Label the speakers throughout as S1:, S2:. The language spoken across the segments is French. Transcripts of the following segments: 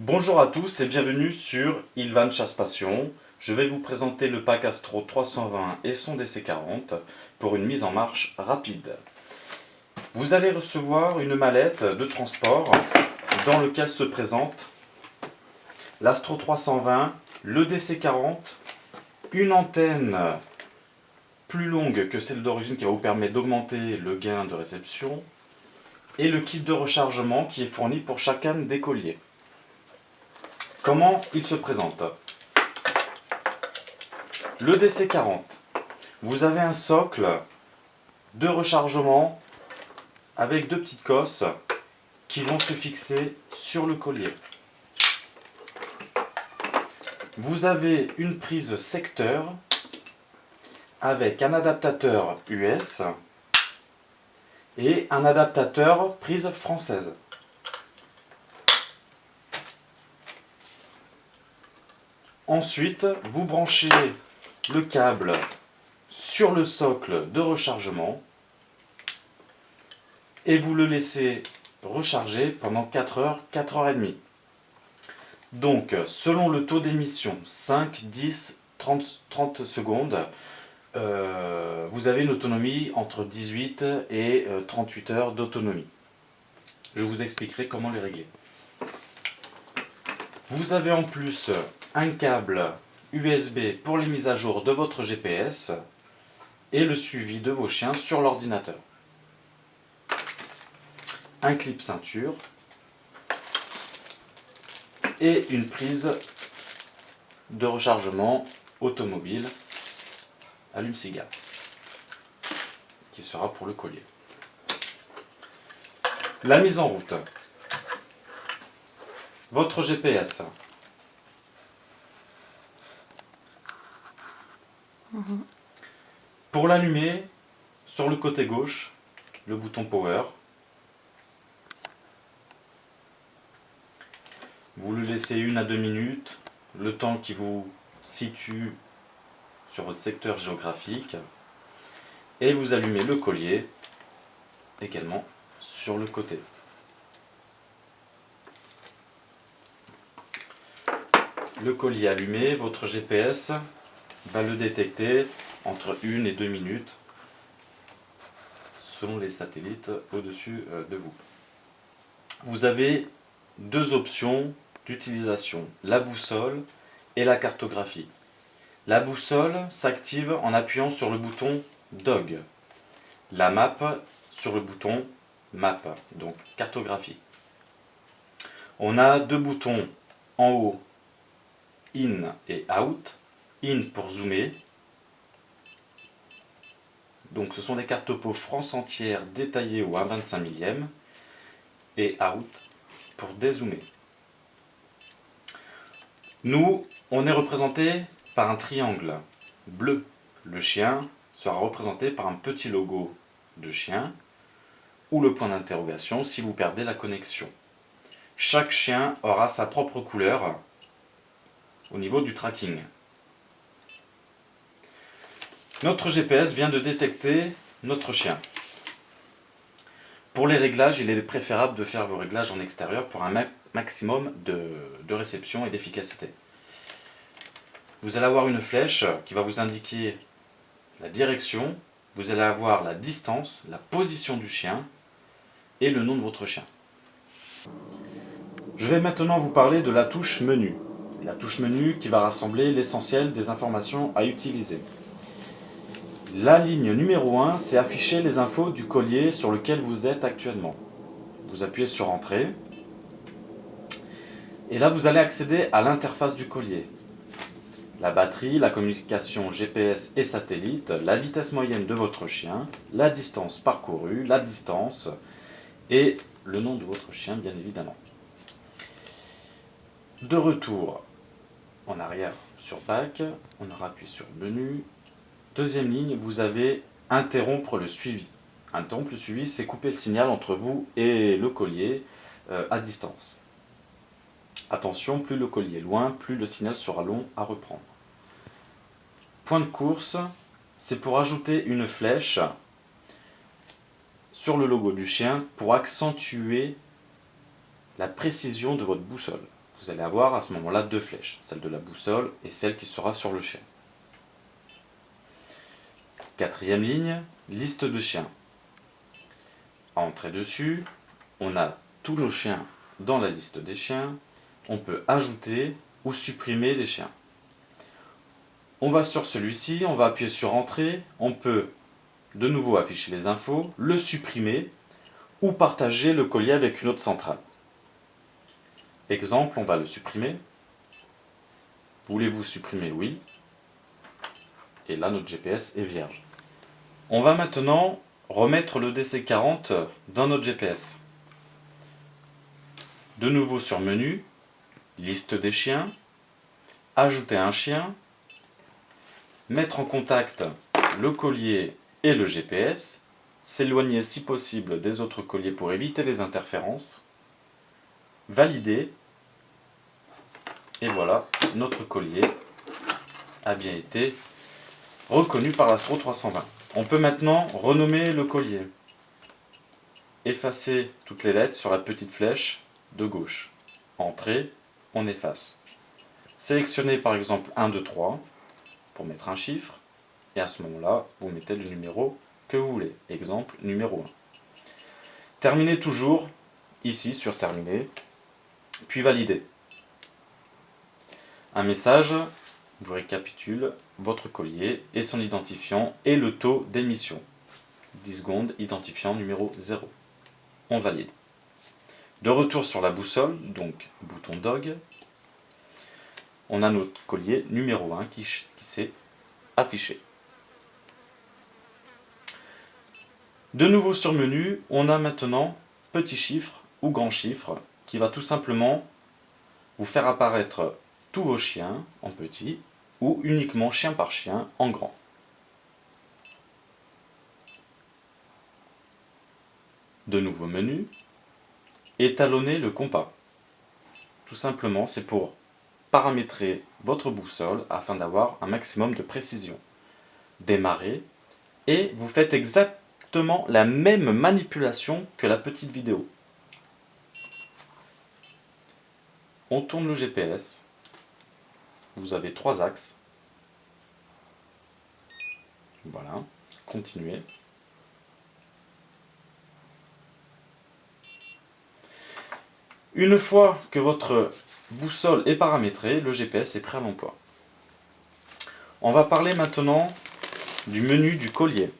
S1: Bonjour à tous et bienvenue sur Ilvan Chasse Passion. Je vais vous présenter le pack Astro 320 et son DC40 pour une mise en marche rapide. Vous allez recevoir une mallette de transport dans laquelle se présente l'Astro 320, le DC40, une antenne plus longue que celle d'origine qui va vous permettre d'augmenter le gain de réception et le kit de rechargement qui est fourni pour chacun des colliers. Comment il se présente? Le DC40, vous avez un socle de rechargement avec deux petites cosses qui vont se fixer sur le collier. Vous avez une prise secteur avec un adaptateur US et un adaptateur prise française. Ensuite, vous branchez le câble sur le socle de rechargement et vous le laissez recharger pendant 4 heures, 4 heures et demie. Donc, selon le taux d'émission, 5, 10, 30 secondes, vous avez une autonomie entre 18 et 38 heures d'autonomie. Je vous expliquerai comment les régler. Vous avez en plus un câble USB pour les mises à jour de votre GPS et le suivi de vos chiens sur l'ordinateur. Un clip ceinture et une prise de rechargement automobile allume-cigare qui sera pour le collier. La mise en route. Votre GPS. Pour l'allumer, sur le côté gauche, le bouton Power. Vous le laissez 1 à 2 minutes, le temps qui vous situe sur votre secteur géographique. Et vous allumez le collier, également sur le côté. Le collier allumé, votre GPS va le détecter entre 1 et 2 minutes selon les satellites au-dessus de vous. Vous avez deux options d'utilisation, la boussole et la cartographie. La boussole s'active en appuyant sur le bouton Dog. La map sur le bouton Map, donc cartographie. On a deux boutons en haut, In et Out. In pour zoomer. Donc ce sont des cartes topo France entière détaillées au 1/25 millième. Et Out pour dézoomer. Nous, on est représenté par un triangle bleu. Le chien sera représenté par un petit logo de chien ou le point d'interrogation si vous perdez la connexion. Chaque chien aura sa propre couleur au niveau du tracking. Notre GPS vient de détecter notre chien. Pour les réglages, il est préférable de faire vos réglages en extérieur pour un maximum de réception et d'efficacité. Vous allez avoir une flèche qui va vous indiquer la direction, vous allez avoir la distance, la position du chien et le nom de votre chien. Je vais maintenant vous parler de la touche menu. La touche menu qui va rassembler l'essentiel des informations à utiliser. La ligne numéro 1, c'est afficher les infos du collier sur lequel vous êtes actuellement. Vous appuyez sur Entrée. Et là, vous allez accéder à l'interface du collier. La batterie, la communication GPS et satellite, la vitesse moyenne de votre chien, la distance parcourue, la distance et le nom de votre chien, bien évidemment. De retour en arrière sur Back, on aura appuyé sur Menu. Deuxième ligne, vous avez interrompre le suivi. Interrompre le suivi, c'est couper le signal entre vous et le collier à distance. Attention, plus le collier est loin, plus le signal sera long à reprendre. Point de course, c'est pour ajouter une flèche sur le logo du chien pour accentuer la précision de votre boussole. Vous allez avoir à ce moment-là deux flèches, celle de la boussole et celle qui sera sur le chien. Quatrième ligne, liste de chiens. À entrer dessus, on a tous nos chiens dans la liste des chiens. On peut ajouter ou supprimer des chiens. On va sur celui-ci, on va appuyer sur Entrée. On peut de nouveau afficher les infos, le supprimer ou partager le collier avec une autre centrale. Exemple, on va le supprimer. Voulez-vous supprimer? Oui. Et là, notre GPS est vierge. On va maintenant remettre le DC40 dans notre GPS. De nouveau sur Menu, Liste des chiens, Ajouter un chien, mettre en contact le collier et le GPS, s'éloigner si possible des autres colliers pour éviter les interférences, valider, et voilà, notre collier a bien été reconnu par l'Astro 320. On peut maintenant renommer le collier. Effacer toutes les lettres sur la petite flèche de gauche. Entrée, on efface. Sélectionnez par exemple 1, 2, 3 pour mettre un chiffre. Et à ce moment-là, vous mettez le numéro que vous voulez. Exemple, numéro 1. Terminez toujours ici sur Terminer, puis Valider. Un message vous récapitule votre collier et son identifiant et le taux d'émission. 10 secondes, identifiant numéro 0. On valide. De retour sur la boussole, donc bouton Dog, on a notre collier numéro 1 qui s'est affiché. De nouveau sur Menu, on a maintenant petit chiffre ou grand chiffre qui va tout simplement vous faire apparaître tous vos chiens en petit ou uniquement chien par chien en grand. De nouveau Menu, étalonner le compas. Tout simplement, c'est pour paramétrer votre boussole afin d'avoir un maximum de précision. Démarrer et vous faites exactement la même manipulation que la petite vidéo. On tourne le GPS. Vous avez 3 axes. Voilà, continuez. Une fois que votre boussole est paramétrée, le GPS est prêt à l'emploi. On va parler maintenant du menu du collier.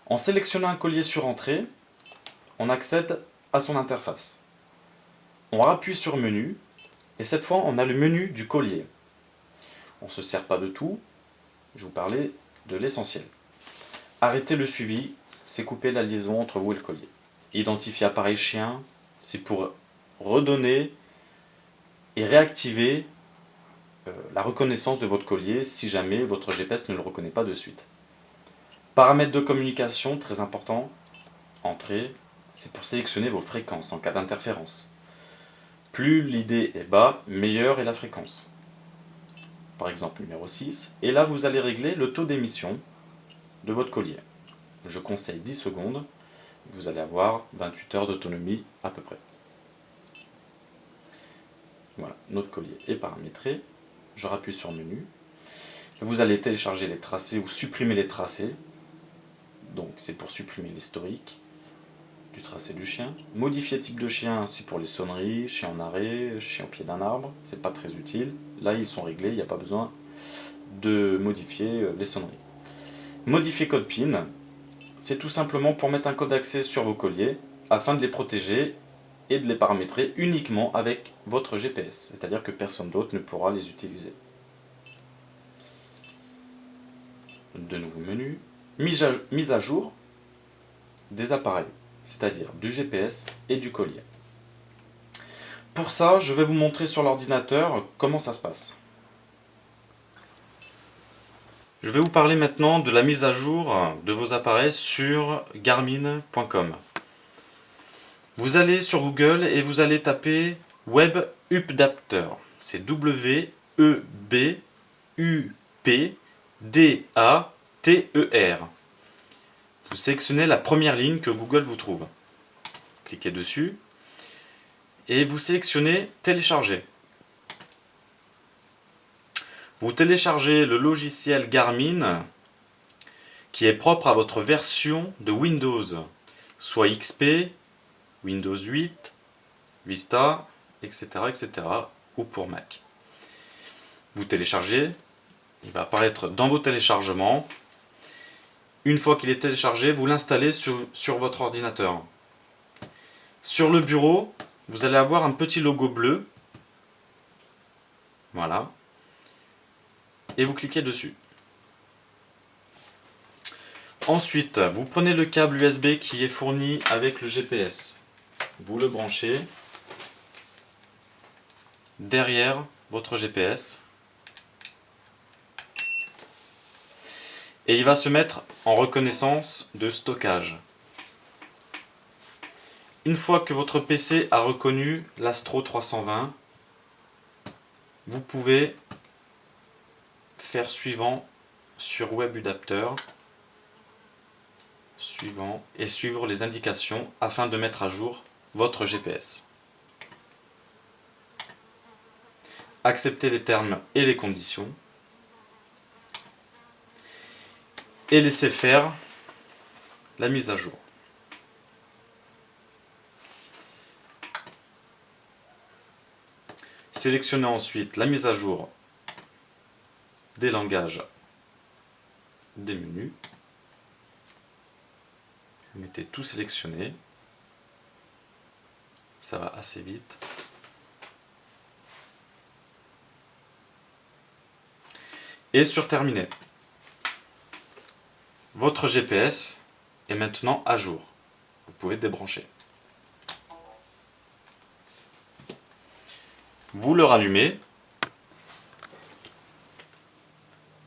S1: En sélectionnant un collier sur Entrée, on accède à son interface. On appuie sur Menu, et cette fois on a le menu du collier. On ne se sert pas de tout, je vous parlais de l'essentiel. Arrêter le suivi, c'est couper la liaison entre vous et le collier. Identifier appareil chien, c'est pour redonner et réactiver la reconnaissance de votre collier si jamais votre GPS ne le reconnaît pas de suite. Paramètres de communication, très important. Entrée, c'est pour sélectionner vos fréquences en cas d'interférence. Plus l'ID est bas, meilleure est la fréquence. Par exemple numéro 6. Et là, vous allez régler le taux d'émission de votre collier. Je conseille 10 secondes. Vous allez avoir 28 heures d'autonomie à peu près. Voilà, notre collier est paramétré. Je rappuie sur Menu. Vous allez télécharger les tracés ou supprimer les tracés. Donc c'est pour supprimer l'historique du tracé du chien. Modifier type de chien, c'est pour les sonneries, chien en arrêt, chien au pied d'un arbre. C'est pas très utile. Là, ils sont réglés, il n'y a pas besoin de modifier les sonneries. Modifier code PIN, c'est tout simplement pour mettre un code d'accès sur vos colliers afin de les protéger et de les paramétrer uniquement avec votre GPS, c'est-à-dire que personne d'autre ne pourra les utiliser. De nouveau menu, mise à jour des appareils, c'est-à-dire du GPS et du collier. Pour ça, je vais vous montrer sur l'ordinateur comment ça se passe. Je vais vous parler maintenant de la mise à jour de vos appareils sur garmin.com. Vous allez sur Google et vous allez taper Web Updater. C'est W-E-B-U-P-D-A-T-E-R. Vous sélectionnez la première ligne que Google vous trouve. Cliquez dessus. et vous sélectionnez télécharger. Vous téléchargez le logiciel Garmin qui est propre à votre version de Windows, soit XP, Windows 8, Vista, etc., etc., ou pour Mac. Vous téléchargez, il va apparaître dans vos téléchargements. Une fois qu'il est téléchargé, vous l'installez sur votre ordinateur. Sur le bureau, vous allez avoir un petit logo bleu. Voilà. Et vous cliquez dessus. Ensuite, vous prenez le câble USB qui est fourni avec le GPS. Vous le branchez derrière votre GPS. Et il va se mettre en reconnaissance de stockage. Une fois que votre PC a reconnu l'Astro 320, vous pouvez faire suivant sur WebAdapter, suivant, et suivre les indications afin de mettre à jour votre GPS. Acceptez les termes et les conditions et laissez faire la mise à jour. Sélectionnez ensuite la mise à jour des langages des menus. Vous mettez tout sélectionné. Ça va assez vite. Et sur terminer. Votre GPS est maintenant à jour. Vous pouvez débrancher. Vous le rallumez.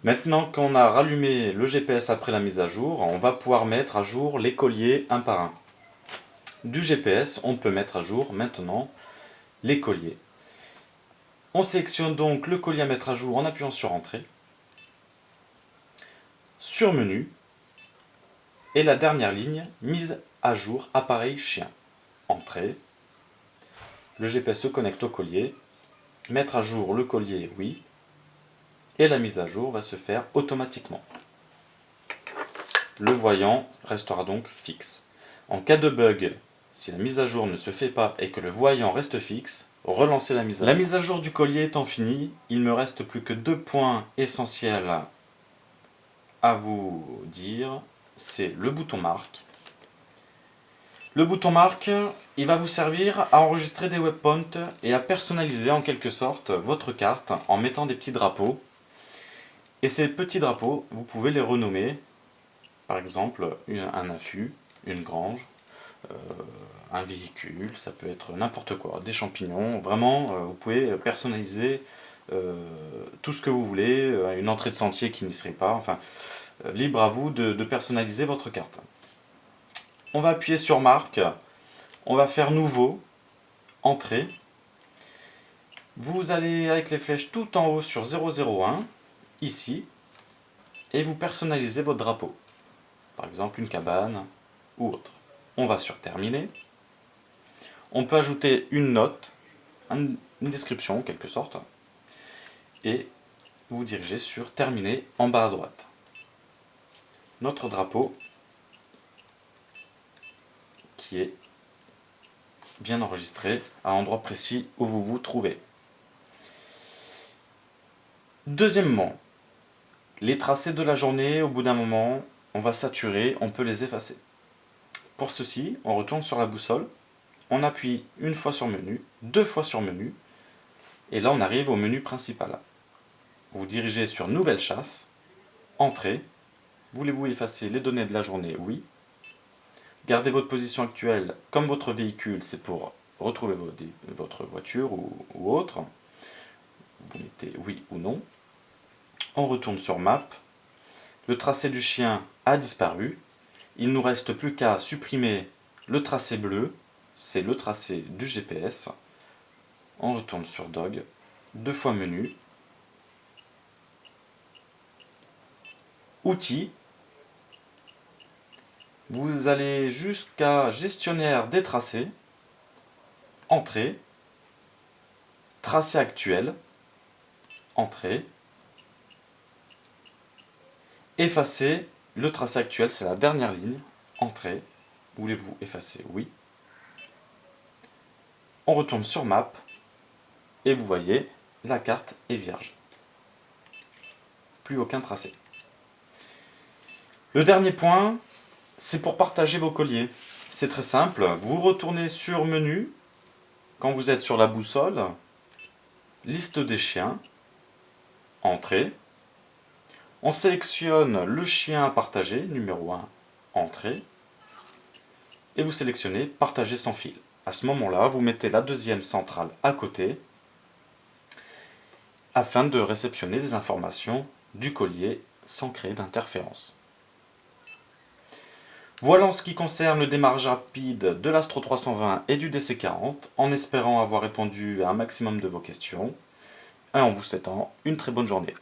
S1: Maintenant qu'on a rallumé le GPS après la mise à jour, on va pouvoir mettre à jour les colliers un par un. Du GPS, on peut mettre à jour maintenant les colliers. On sélectionne donc le collier à mettre à jour en appuyant sur Entrée. Sur Menu. Et la dernière ligne, mise à jour appareil chien. Entrée. Le GPS se connecte au collier. Mettre à jour le collier, oui. Et la mise à jour va se faire automatiquement. Le voyant restera donc fixe. En cas de bug, si la mise à jour ne se fait pas et que le voyant reste fixe, relancez la mise à jour. La mise à jour du collier étant finie, il ne me reste plus que 2 points essentiels à vous dire. C'est le bouton marque. Le bouton marque, il va vous servir à enregistrer des waypoints et à personnaliser en quelque sorte votre carte en mettant des petits drapeaux. Et ces petits drapeaux, vous pouvez les renommer, par exemple un affût, une grange, un véhicule, ça peut être n'importe quoi, des champignons. Vraiment, vous pouvez personnaliser tout ce que vous voulez, une entrée de sentier qui n'y serait pas, enfin, libre à vous de personnaliser votre carte. On va appuyer sur marque, on va faire nouveau, entrée. Vous allez avec les flèches tout en haut sur 001, ici, et vous personnalisez votre drapeau. Par exemple une cabane ou autre. On va sur terminer. On peut ajouter une note, une description en quelque sorte, et vous dirigez sur terminer en bas à droite. Notre drapeau qui est bien enregistré à l'endroit précis où vous vous trouvez. Deuxièmement, les tracés de la journée, au bout d'un moment, on va saturer, on peut les effacer. Pour ceci, on retourne sur la boussole, on appuie une fois sur menu, 2 fois sur menu, et là on arrive au menu principal. Vous dirigez sur Nouvelle chasse, Entrée. Voulez-vous effacer les données de la journée? Oui. Gardez votre position actuelle comme votre véhicule, c'est pour retrouver votre voiture ou autre. Vous mettez oui ou non. On retourne sur Map. Le tracé du chien a disparu. Il ne nous reste plus qu'à supprimer le tracé bleu. C'est le tracé du GPS. On retourne sur Dog. 2 fois menu. Outils. Vous allez jusqu'à gestionnaire des tracés. Entrée. tracé actuel, entrée, effacer le tracé actuel, c'est la dernière ligne, entrée, voulez-vous effacer? Oui. On retourne sur Map, et vous voyez, la carte est vierge. Plus aucun tracé. Le dernier point, c'est pour partager vos colliers. C'est très simple, vous retournez sur Menu, quand vous êtes sur la boussole, liste des chiens, entrée, on sélectionne le chien à partager, numéro 1, entrée, et vous sélectionnez partager sans fil. À ce moment-là, vous mettez la deuxième centrale à côté, afin de réceptionner les informations du collier sans créer d'interférence. Voilà en ce qui concerne le démarrage rapide de l'Astro 320 et du DC40, en espérant avoir répondu à un maximum de vos questions, et en vous souhaitant une très bonne journée.